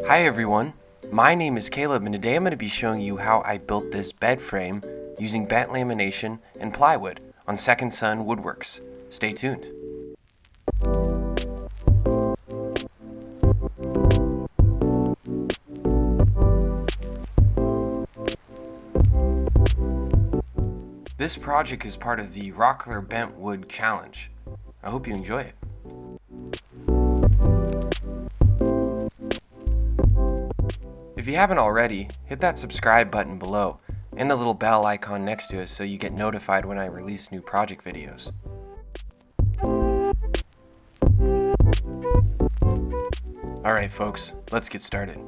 Hi everyone, my name is Caleb and today I'm going to be showing you how I built this bed frame using bent lamination and plywood on Second Son Woodworks. Stay tuned. This project is part of the Rockler Bent Wood Challenge. I hope you enjoy it. If you haven't already, hit that subscribe button below and the little bell icon next to it so you get notified when I release new project videos. Alright folks, let's get started.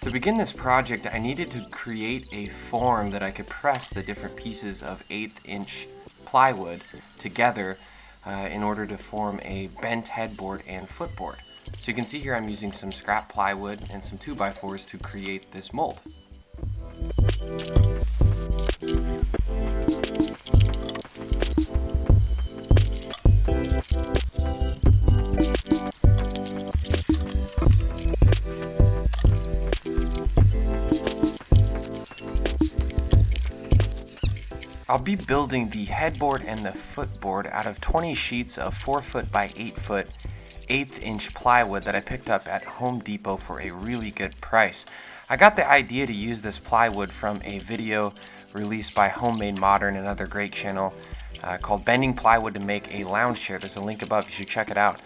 To begin this project, I needed to create a form that I could press the different pieces of 1/8 inch plywood together in order to form a bent headboard and footboard. So you can see here I'm using some scrap plywood and some 2x4s to create this mold. I'll be building the headboard and the footboard out of 20 sheets of 4 foot by 8 foot 1/8 inch plywood that I picked up at Home Depot for a really good price. I got the idea to use this plywood from a video released by Homemade Modern, another great channel, called Bending Plywood to Make a Lounge Chair. There's a link above, you should check it out.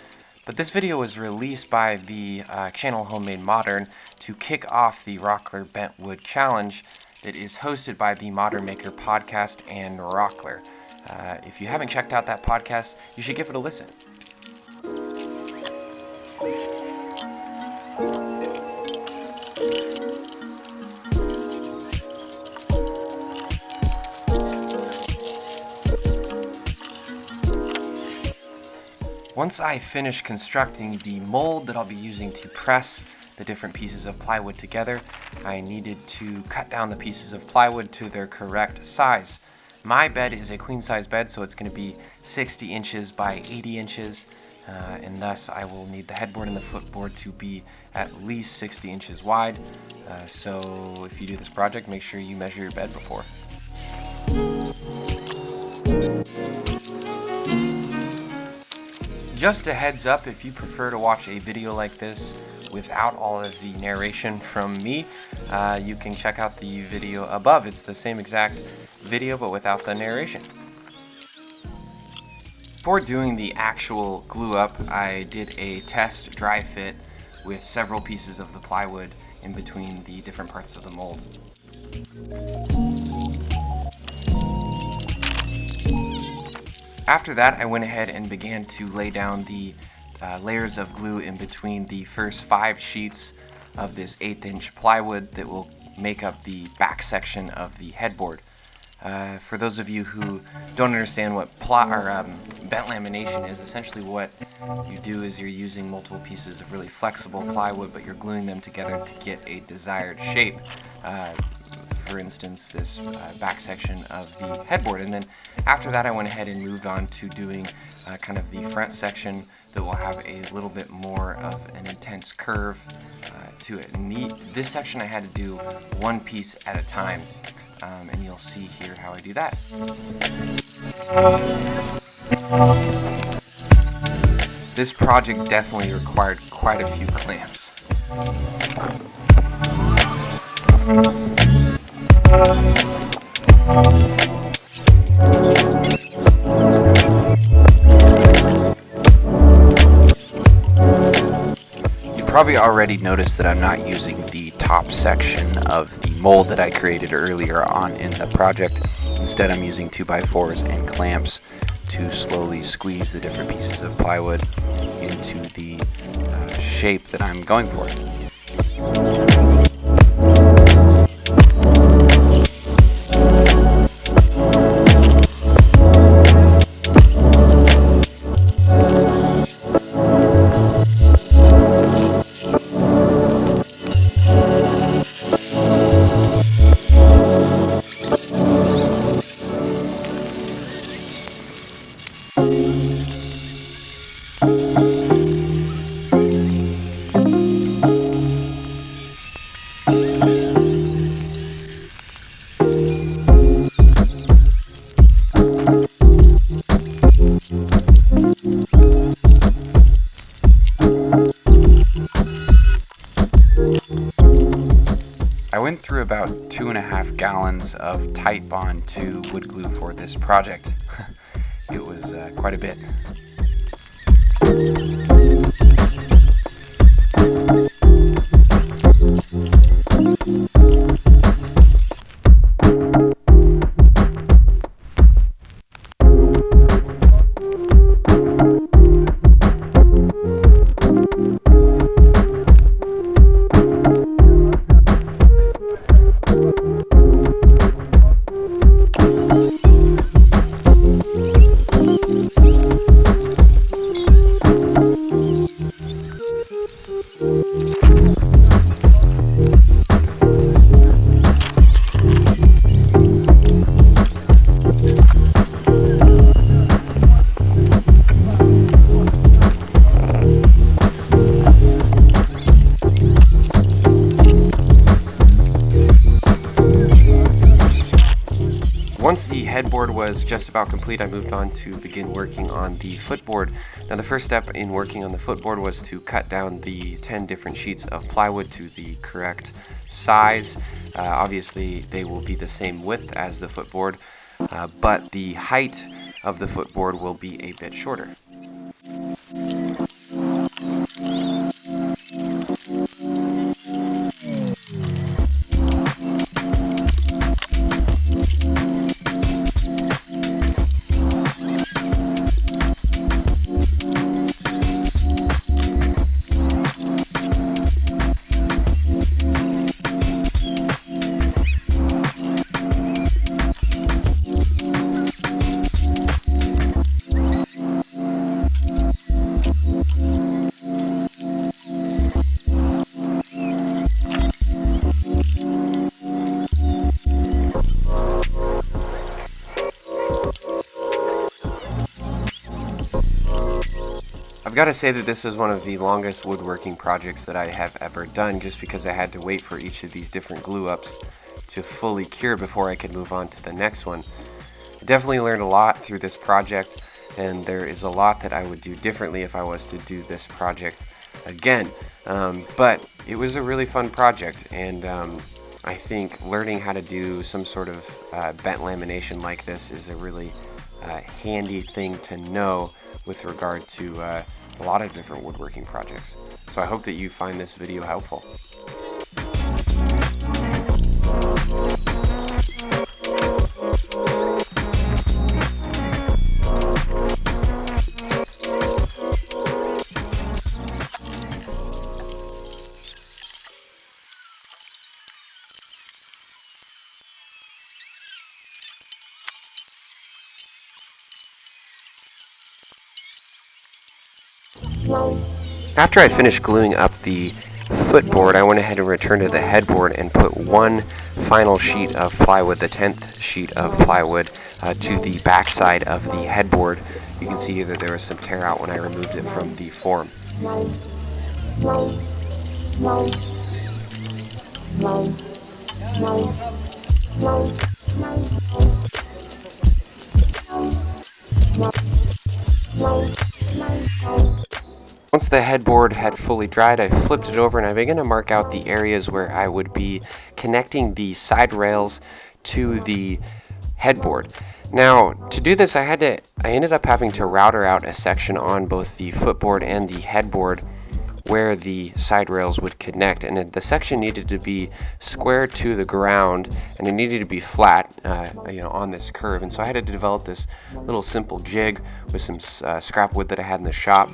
But this video was released by the channel Homemade Modern to kick off the Rockler Bent Wood Challenge that is hosted by the Modern Maker podcast and Rockler. If you haven't checked out that podcast, you should give it a listen. Once I finish constructing the mold that I'll be using to press the different pieces of plywood together, I needed to cut down the pieces of plywood to their correct size. My bed is a queen size bed, so it's going to be 60 inches by 80 inches, and thus I will need the headboard and the footboard to be at least 60 inches wide. So if you do this project, make sure you measure your bed before. Just a heads up, if you prefer to watch a video like this without all of the narration from me, you can check out the video above. It's the same exact video but without the narration. Before doing the actual glue up, I did a test dry fit with several pieces of the plywood in between the different parts of the mold. After that, I went ahead and began to lay down the layers of glue in between the first 5 sheets of this 1/8 inch plywood that will make up the back section of the headboard. For those of you who don't understand what bent lamination is, essentially what you do is you're using multiple pieces of really flexible plywood, but you're gluing them together to get a desired shape. For instance, this back section of the headboard. And then after that, I went ahead and moved on to doing kind of the front section that will have a little bit more of an intense curve to it. And this section I had to do one piece at a time, and you'll see here how I do that. This project definitely required quite a few clamps. You probably already noticed that I'm not using the top section of the mold that I created earlier on in the project. Instead, I'm using 2x4s and clamps to slowly squeeze the different pieces of plywood into the shape that I'm going for. went through about 2.5 gallons of Titebond 2 wood glue for this project. It was quite a bit. Once the headboard was just about complete, I moved on to begin working on the footboard. Now the first step in working on the footboard was to cut down the 10 different sheets of plywood to the correct size. Obviously they will be the same width as the footboard, but the height of the footboard will be a bit shorter. I've got to say that this is one of the longest woodworking projects that I have ever done, just because I had to wait for each of these different glue ups to fully cure before I could move on to the next one. I definitely learned a lot through this project, and there is a lot that I would do differently if I was to do this project again. But it was a really fun project, and I think learning how to do some sort of bent lamination like this is a really handy thing to know with regard to a lot of different woodworking projects. So I hope that you find this video helpful. After I finished gluing up the footboard, I went ahead and returned to the headboard and put one final sheet of plywood, the 10th sheet of plywood, to the back side of the headboard. You can see here that there was some tear out when I removed it from the form. Once the headboard had fully dried, I flipped it over and I began to mark out the areas where I would be connecting the side rails to the headboard. Now, to do this, I ended up having to router out a section on both the footboard and the headboard where the side rails would connect, and the section needed to be square to the ground, and it needed to be flat, on this curve. And so I had to develop this little simple jig with some scrap wood that I had in the shop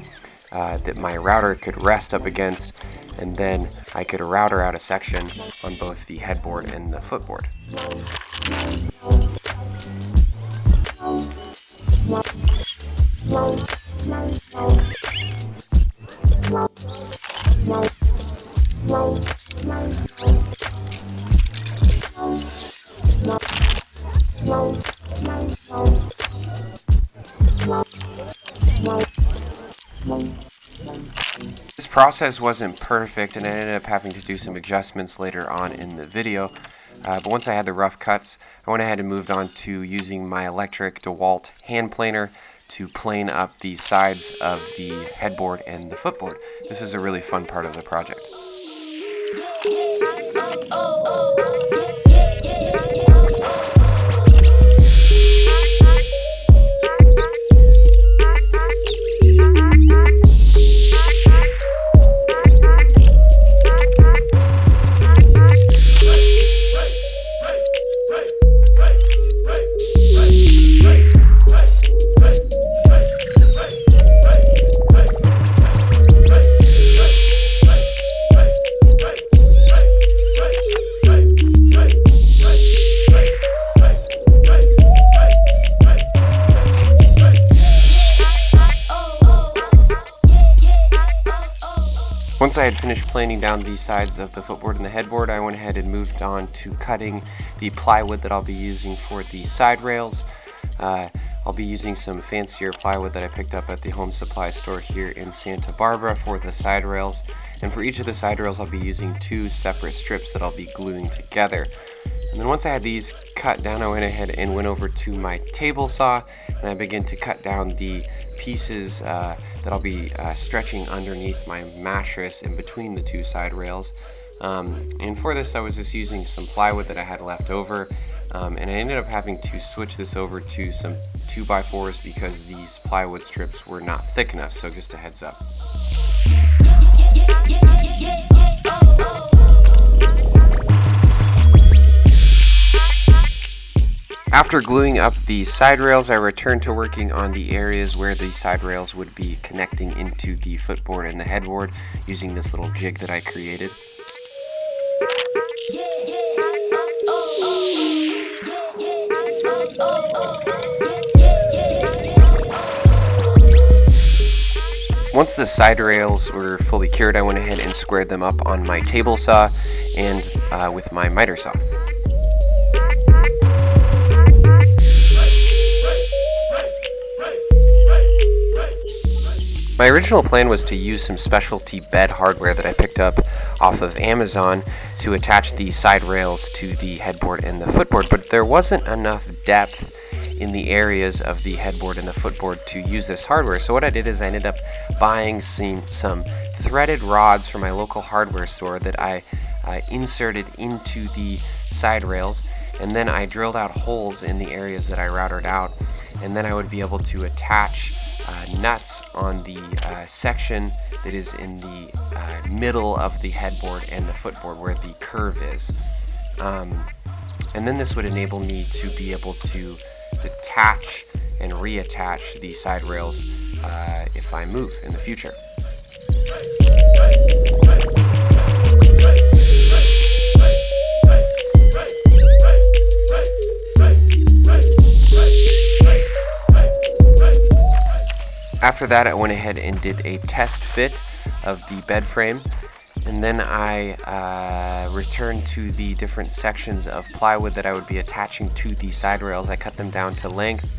that my router could rest up against, and then I could router out a section on both the headboard and the footboard. This process wasn't perfect, and I ended up having to do some adjustments later on in the video. But once I had the rough cuts, I went ahead and moved on to using my electric DeWalt hand planer to plane up the sides of the headboard and the footboard. This is a really fun part of the project. Once I had finished planing down the sides of the footboard and the headboard, I went ahead and moved on to cutting the plywood that I'll be using for the side rails. I'll be using some fancier plywood that I picked up at the home supply store here in Santa Barbara for the side rails. And for each of the side rails, I'll be using 2 separate strips that I'll be gluing together. And then once I had these cut down, I went ahead and went over to my table saw, and I began to cut down the pieces that I'll be stretching underneath my mattress in between the 2 side rails. And for this, I was just using some plywood that I had left over, and I ended up having to switch this over to some 2x4s because these plywood strips were not thick enough, so just a heads up. After gluing up the side rails, I returned to working on the areas where the side rails would be connecting into the footboard and the headboard using this little jig that I created. Once the side rails were fully cured, I went ahead and squared them up on my table saw and with my miter saw. My original plan was to use some specialty bed hardware that I picked up off of Amazon to attach the side rails to the headboard and the footboard, but there wasn't enough depth in the areas of the headboard and the footboard to use this hardware. So what I did is I ended up buying some threaded rods from my local hardware store that I inserted into the side rails, and then I drilled out holes in the areas that I routed out, and then I would be able to attach nuts on the section that is in the middle of the headboard and the footboard where the curve is. And then this would enable me to be able to detach and reattach the side rails if I move in the future. After that, I went ahead and did a test fit of the bed frame, and then I returned to the different sections of plywood that I would be attaching to the side rails. I cut them down to length,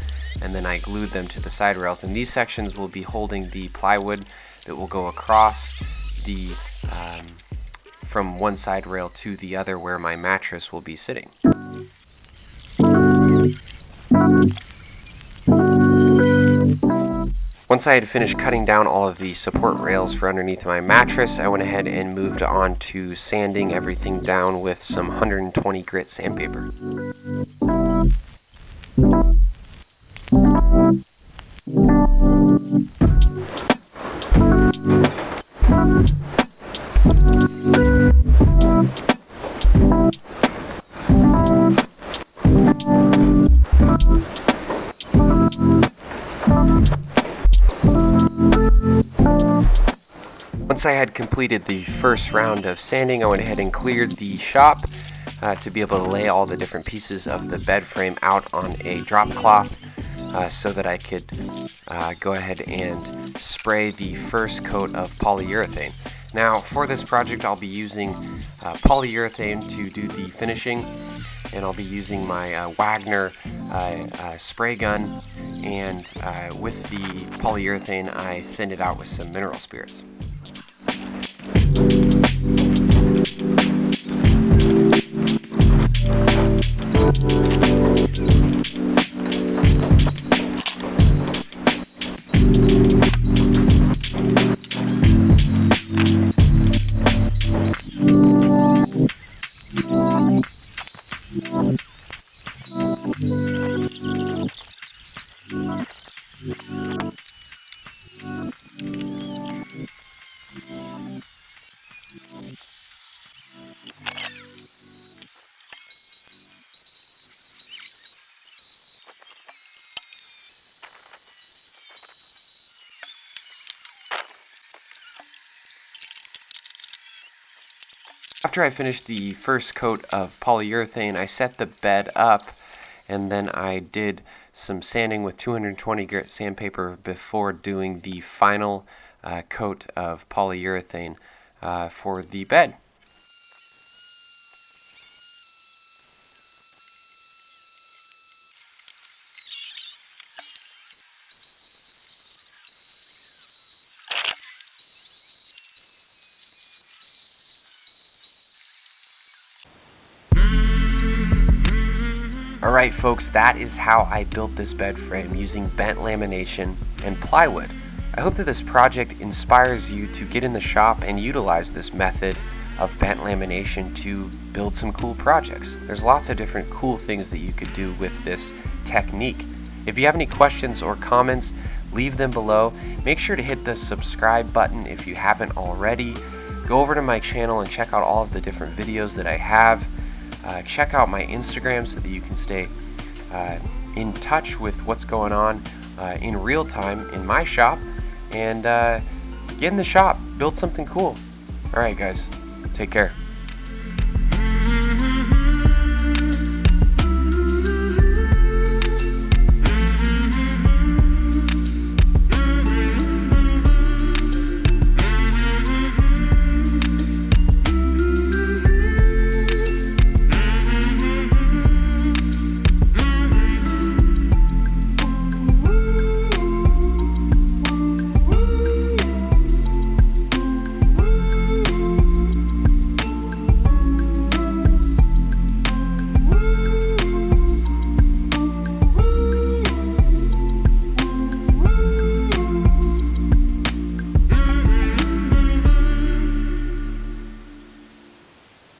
and then I glued them to the side rails, and these sections will be holding the plywood that will go across the from one side rail to the other where my mattress will be sitting. Once I had finished cutting down all of the support rails for underneath my mattress, I went ahead and moved on to sanding everything down with some 120 grit sandpaper. Once I had completed the first round of sanding, I went ahead and cleared the shop to be able to lay all the different pieces of the bed frame out on a drop cloth so that I could go ahead and spray the first coat of polyurethane. Now for this project, I'll be using polyurethane to do the finishing, and I'll be using my Wagner spray gun, and with the polyurethane I thinned it out with some mineral spirits. After I finished the first coat of polyurethane, I set the bed up, and then I did some sanding with 220 grit sandpaper before doing the final coat of polyurethane for the bed. Alright folks, that is how I built this bed frame using bent lamination and plywood. I hope that this project inspires you to get in the shop and utilize this method of bent lamination to build some cool projects. There's lots of different cool things that you could do with this technique. If you have any questions or comments, leave them below. Make sure to hit the subscribe button if you haven't already. Go over to my channel and check out all of the different videos that I have. Check out my Instagram so that you can stay in touch with what's going on in real time in my shop, and get in the shop, build something cool. Alright guys, take care.